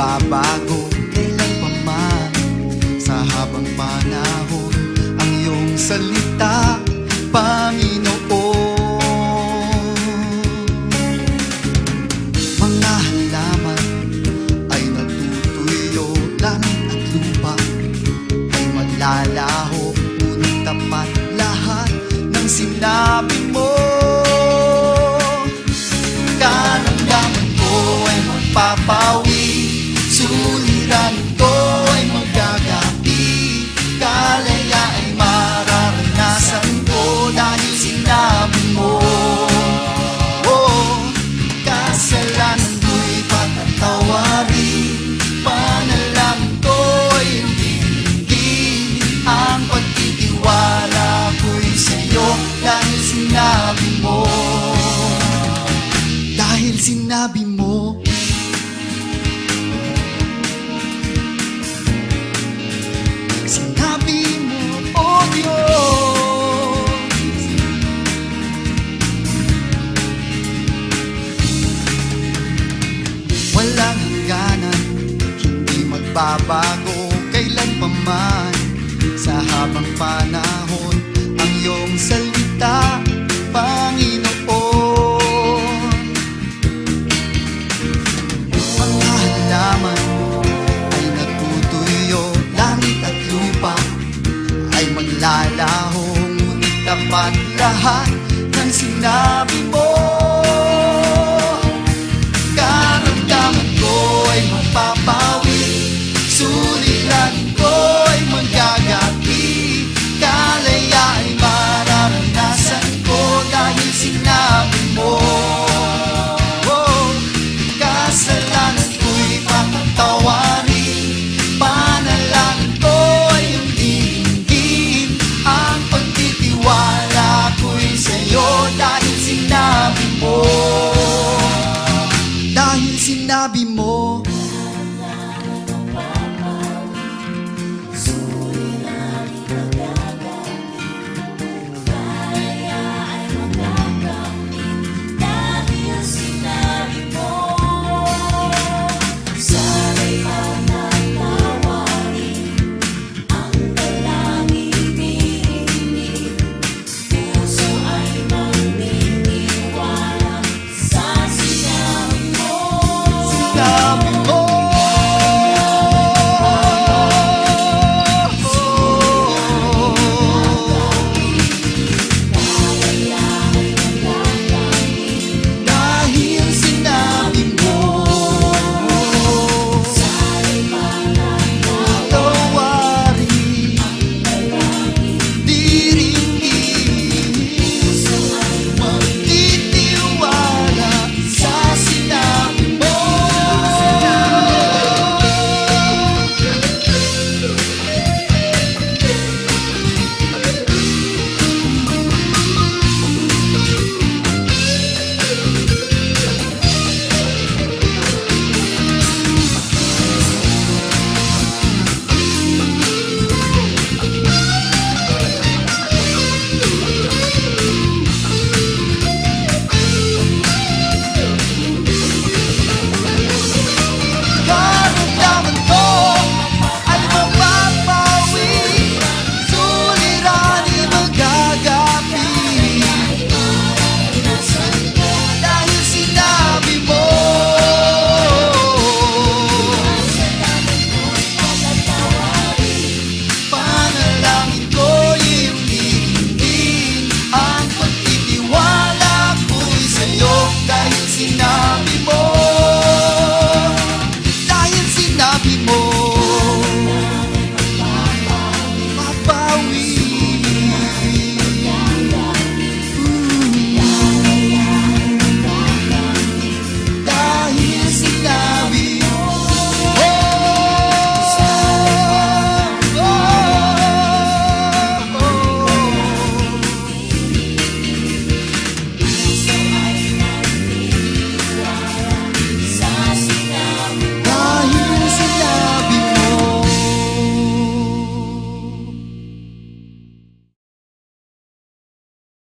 magbabago kailanpaman sa habang panahon. Ang iyong salita, Panginoon. Mga halaman ay natutuyo, langit at lupa ay maglalaho, ngunit tapat lahat ng sinabi mo. Karamdaman ko ay magpapawi, suliran ko ay magagapi, kalaya ay mararanasan ko dahil sinabi mo. Oh, kasalanan ko'y patatawarin, panalangin ko'y hindi, ang pagtitiwala ko'y sa'yo dahil sinabi mo. Dahil sinabi mo. Sinabi mo, oh Diyos. Walang hangganan, hindi magbabago kailanpaman sa habang panahon. Ang iyong salita, Panginoon. Mga halaman ay natutuyo, langit at lupa ay maglalaho, ngunit tapat lahat ng sinabi mo. Karamdaman ko ay magpapawi, suliran ko ay magagapi, kalaya ay mararanasan ko dahil sinabi mo. Oh, kasalanan ko'y patatawarin, panalangin ko ay hindi, ang pagtitiwala ko'y sa'yo dahil sinabi mo. Dahil sinabi mo. Sinabi